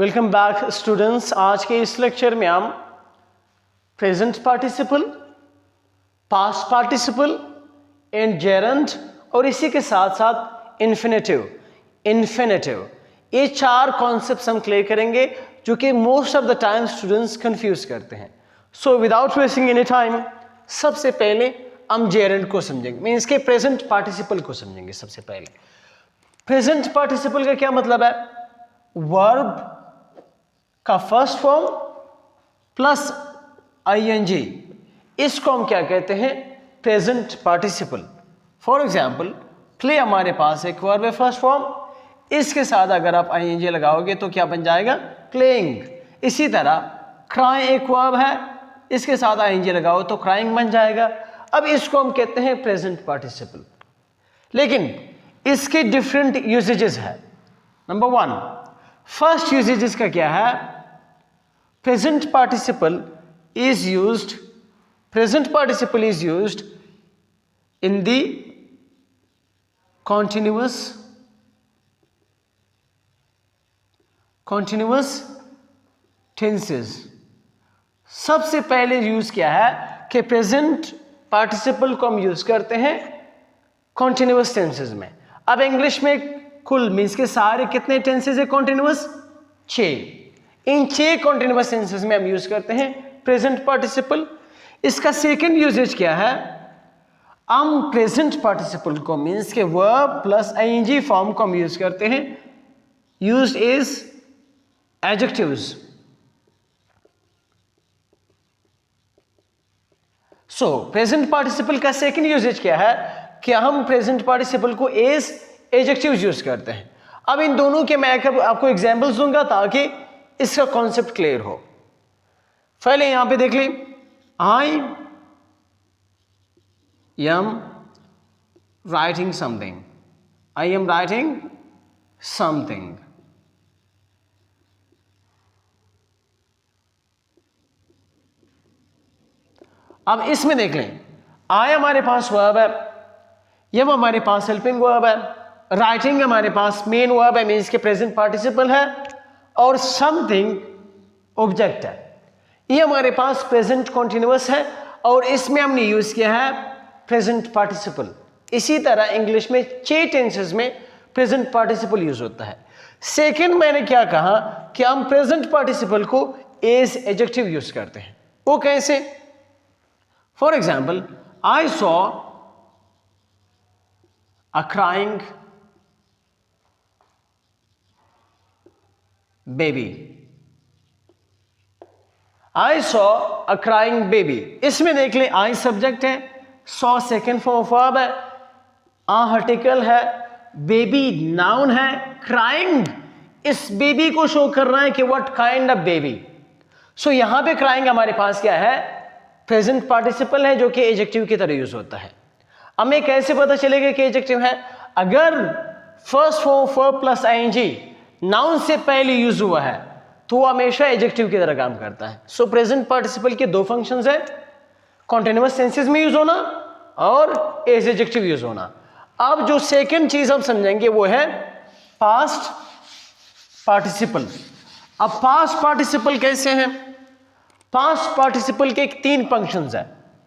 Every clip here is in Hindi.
Welcome back students. आज के इस लेक्चर में हम present participle, past participle and gerund और इसी के साथ साथ इन्फिनेटिव ये चार कॉन्सेप्ट्स हम क्लियर करेंगे जो कि most of the time students confuse करते हैं। So without wasting any time सबसे पहले हम जेरंड को समझेंगे, मीन्स के प्रेजेंट पार्टिसिपल को समझेंगे। सबसे पहले प्रेजेंट पार्टिसिपल का क्या मतलब है? वर्ब का फर्स्ट फॉर्म प्लस आईएनजी, इसको हम क्या कहते हैं? Present participle. For example play हमारे पास एक वर्ब है फर्स्ट फॉर्म, इसके साथ अगर आप आईएनजी लगाओगे तो क्या बन जाएगा? प्लेइंग। इसी तरह क्राई एक वर्ब है, इसके साथ आईएनजी लगाओ तो क्राइंग बन जाएगा। अब इसको हम कहते हैं प्रेजेंट पार्टिसिपल। लेकिन इसके डिफरेंट यूसेजेस है। नंबर वन, फर्स्ट यूसेजेस का क्या है? Present participle is used in the continuous tenses. सबसे पहले यूज क्या है कि प्रेजेंट पार्टिसिपल को हम यूज करते हैं कॉन्टिन्यूअस टेंसेस में। अब इंग्लिश में कुल मीन्स के सारे कितने टेंसेस है कॉन्टिन्यूअस? 6। इन 6 कॉन्टिन्यूअस टेंसेस में हम यूज करते हैं प्रेजेंट पार्टिसिपल। इसका सेकंड यूजेज क्या है? हम प्रेजेंट पार्टिसिपल को मीन्स के वर्ब प्लस आईएनजी फॉर्म को हम यूज करते हैं used as adjectives. So present participle का सेकंड यूजेज क्या है कि हम प्रेजेंट पार्टिसिपल को एज एडजेक्टिव्स यूज करते हैं। अब इन दोनों के मैं आपको एग्जांपल्स दूंगा ताकि इसका कॉन्सेप्ट क्लियर हो। पहले यहां पे देख ली, I am writing something, I am writing something. अब इसमें देख लें, आई हमारे पास वर्ब है, एम हमारे पास हेल्पिंग वर्ब है, राइटिंग हमारे पास मेन वर्ब है मीन्स के प्रेजेंट पार्टिसिपल है, और समथिंग ऑब्जेक्ट है। ये हमारे पास प्रेजेंट कॉन्टिन्यूअस है और इसमें हमने यूज किया है प्रेजेंट पार्टिसिपल। इसी तरह इंग्लिश में 6 टेंसेस में प्रेजेंट पार्टिसिपल यूज होता है। सेकंड मैंने क्या कहा कि हम प्रेजेंट पार्टिसिपल को एज एडजेक्टिव यूज करते हैं। वो कैसे? For example I saw a crying baby, I saw a crying baby। इसमें देख ले, आई सब्जेक्ट है, saw second form of verb है, आर्टिकल है, बेबी नाउन है, क्राइंग इस बेबी को शो कर रहा है कि व्हाट काइंड ऑफ बेबी। सो यहां पे क्राइंग हमारे पास क्या है? प्रेजेंट पार्टिसिपल है जो कि एडजेक्टिव की तरह यूज होता है। हमें कैसे पता चलेगा कि एडजेक्टिव है? अगर first form verb plus ING noun से पहले यूज हुआ है तो वो हमेशा एडजेक्टिव की तरह काम करता है। सो प्रेजेंट पार्टिसिपल के 2 फंक्शंस है, कॉन्टिन्यूअस टेंसेस में यूज होना और एज एडजेक्टिव यूज होना। अब जो सेकंड चीज हम समझेंगे वो है पास्ट पार्टिसिपल। अब पास्ट पार्टिसिपल कैसे हैं? पास्ट पार्टिसिपल के 3 फंक्शंस है।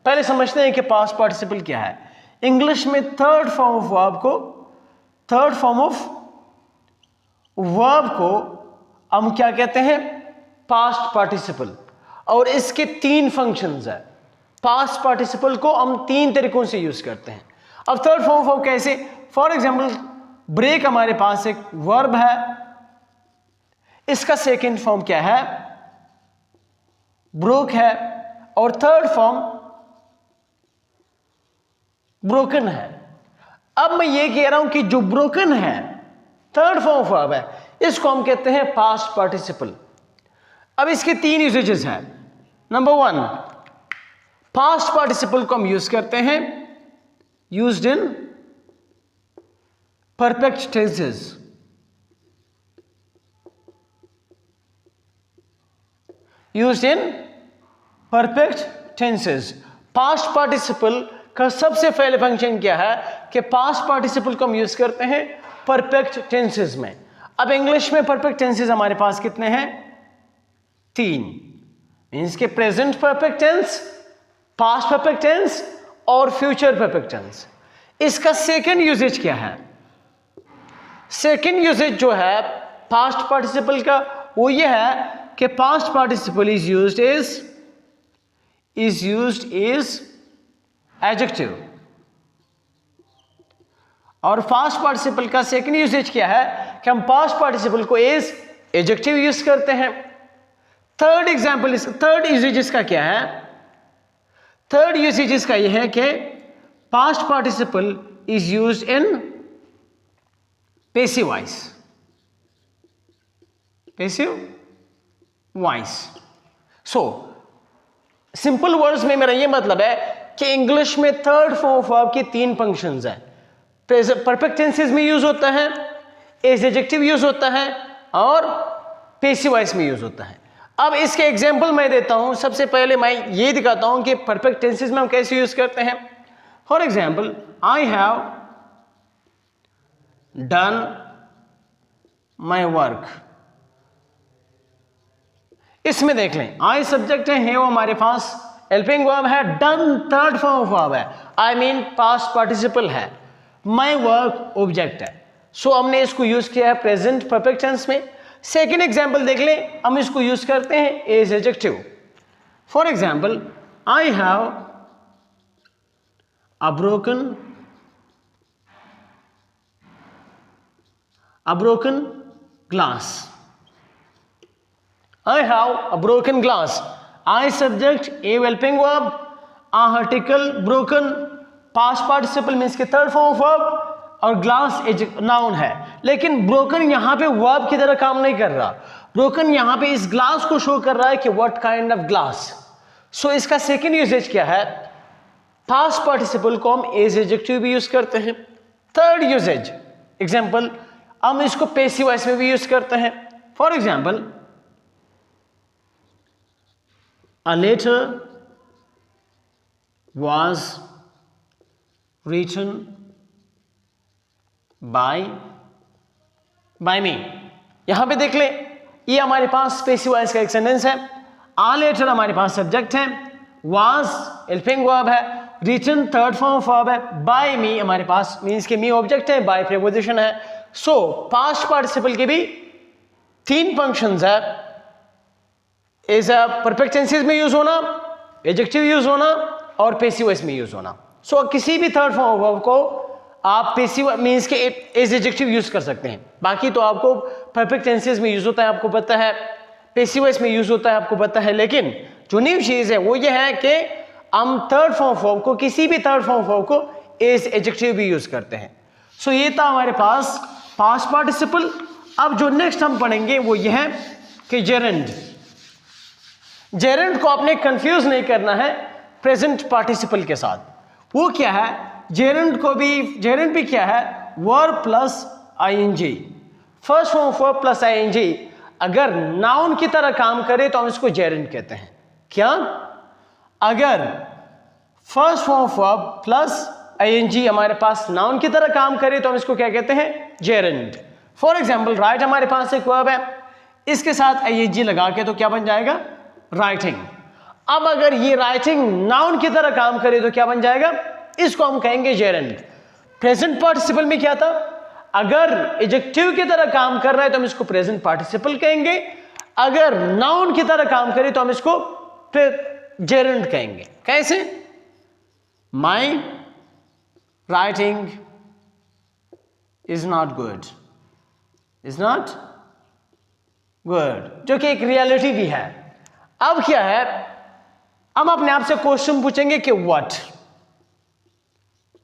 पहले समझते हैं कि पास्ट पार्टिसिपल क्या है। इंग्लिश में थर्ड फॉर्म वर्ब को हम क्या कहते हैं? Past participle. और इसके 3 फंक्शंस है। पास्ट पार्टिसिपल को हम 3 तरीकों से यूज करते हैं। अब थर्ड फॉर्म ऑफ कैसे? फॉर एग्जाम्पल ब्रेक हमारे पास एक वर्ब है, इसका सेकेंड फॉर्म क्या है? ब्रोक है, और थर्ड फॉर्म ब्रोकन है। अब मैं ये कह रहा हूं कि जो ब्रोकन है थर्ड फॉर्म ऑफ वर्ब है, इसको हम कहते हैं पास्ट पार्टिसिपल। अब इसके 3 यूसेजेस हैं। नंबर 1, पास्ट पार्टिसिपल को हम यूज करते हैं used in perfect tenses. Used in perfect tenses. Past participle का सबसे पहले फंक्शन क्या है कि पास्ट पार्टिसिपल को हम यूज करते हैं परफेक्ट टेंसेस में। अब इंग्लिश में परफेक्ट टेंसेस हमारे पास कितने हैं? 3। मीन्स के present perfect tense, past perfect tense और फ्यूचर परफेक्ट टेंस। इसका सेकंड यूजेज क्या है? सेकंड यूजेज जो है पास्ट पार्टिसिपल का वो ये है कि past participle is used is adjective, और पास्ट पार्टिसिपल का सेकंड यूजेज क्या है कि हम पास्ट पार्टिसिपल को एज एडजेक्टिव यूज करते हैं। थर्ड यूजेज इसका क्या है? थर्ड यूजेज इसका यह है कि past participle is used in passive voice. So simple words में मेरा यह मतलब है कि इंग्लिश में थर्ड फॉर्म ऑफ वर्ब की 3 फंक्शंस हैं। परफेक्ट टेंसेस में यूज होता है, एज एडजेक्टिव यूज होता है और पैसिव वॉइस में यूज होता है। अब इसके एग्जांपल मैं देता हूं। सबसे पहले मैं ये दिखाता हूं कि परफेक्ट टेंसेस में हम कैसे यूज करते हैं। For example, I have done my work. इसमें देख लें, आई सब्जेक्ट है, हैव हमारे पास हेल्पिंग वर्ब है, done third form of verb है, आई मीन पास्ट पार्टिसिपल है, माई वर्क ऑब्जेक्ट है। सो हमने इसको यूज किया है प्रेजेंट परफेक्ट टेंस में। सेकेंड एग्जाम्पल देख लें, हम इसको यूज करते हैं as adjective. For example, I have a broken glass. I have a broken glass. I subject, a helping verb, a article, broken, past participle means के third form of verb, और glass noun है। लेकिन broken यहाँ पे verb की तरह काम नहीं कर रहा। broken यहाँ पे इस glass को शो कर रहा है कि what kind of glass। so इसका second usage क्या है? past participle को हम as adjective भी यूज करते हैं। third usage example, हम इसको पैसिव वॉइस में भी यूज करते हैं। For example, a letter was written by me. यहां पे देख ले, ये हमारे पास पैसिव वॉइस का एक सेंटेंस है। अ लेटर हमारे पास सब्जेक्ट है, वॉज हेल्पिंग वर्ब है, written third form of verb है, बाय मी हमारे पास मींस के मी ऑब्जेक्ट है, बाय प्रीपोजिशन है। सो पास्ट पार्टिसिपल के भी 3 फंक्शंस है, एज अ परफेक्ट टेंसेस में यूज होना, एडजेक्टिव यूज होना और पैसिव वॉइस में यूज होना। सो किसी भी थर्ड फॉर्म ऑफ वर्ब को आप पैसिव मींस के एज एडजेक्टिव यूज कर सकते हैं। बाकी तो आपको परफेक्ट टेंसेस में यूज होता है, आपको पता है, पैसिव वॉइस में यूज होता है, आपको पता है। लेकिन जो न्यू चीज है वो ये है कि हम थर्ड फॉर्म ऑफ वर्ब को, किसी भी थर्ड फॉर्म ऑफ वर्ब को एज एडजेक्टिव भी यूज करते हैं। सो ये था हमारे पास पास्ट पार्टिसिपल। अब जो नेक्स्ट हम पढ़ेंगे वो ये है कि जेरेंड। जेरेंड को आपने कंफ्यूज नहीं करना है प्रेजेंट पार्टिसिपल के साथ। वो क्या है? जेरेंड भी क्या है? Verb plus ING, first form of verb plus ING अगर नाउन की तरह काम करे तो हम इसको जेरेंड कहते हैं। क्या? अगर first form of verb plus ING हमारे पास नाउन की तरह काम करे तो हम इसको क्या कहते हैं? जेरेंड। फॉर एग्जाम्पल, राइट हमारे पास एक वर्ब है, इसके साथ आईएनजी लगा के तो क्या बन जाएगा? राइटिंग। अब अगर ये राइटिंग नाउन की तरह काम करे तो क्या बन जाएगा? इसको हम कहेंगे जेरेंड। प्रेजेंट पार्टिसिपल में क्या था? अगर एडजेक्टिव की तरह काम कर रहा है तो हम इसको प्रेजेंट पार्टिसिपल कहेंगे, अगर नाउन की तरह काम करे तो हम इसको जेरेंड कहेंगे। कैसे? My writing is not good, जो कि एक रियलिटी भी है। अब क्या है, हम अपने आप से क्वेश्चन पूछेंगे कि what,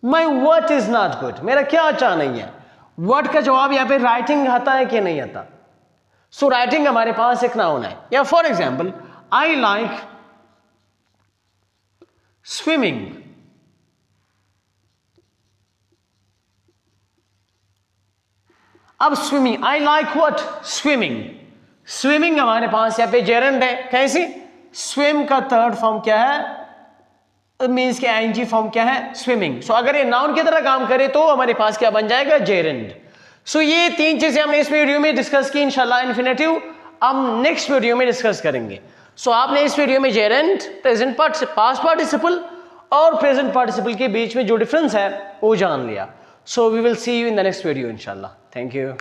my what is not good, मेरा क्या अच्छा नहीं है। व्हाट का जवाब यहां पे राइटिंग आता है कि नहीं आता? सो राइटिंग हमारे पास एक नाउन है। या for example, I like swimming. अब swimming, I like what? Swimming. Swimming हमारे पास यहां पे जेरेंड है। कैसे? स्विम का थर्ड फॉर्म क्या है? मीन्स के आईएनजी फॉर्म क्या है? स्विमिंग। सो अगर ये नाउन की तरह काम करे तो हमारे पास क्या बन जाएगा? जेरेंड। सो ये तीन चीजें हमने इस वीडियो में डिस्कस की। इंशाल्लाह इन्फिनेटिव हम नेक्स्ट वीडियो में डिस्कस करेंगे। सो आपने इस वीडियो में जेरेंट, प्रेजेंट पास्ट पार्टिसिपल और प्रेजेंट पार्टिसिपल के बीच में जो डिफरेंस है वो जान लिया। So we will see you in the next video इंशाल्लाह। Thank you.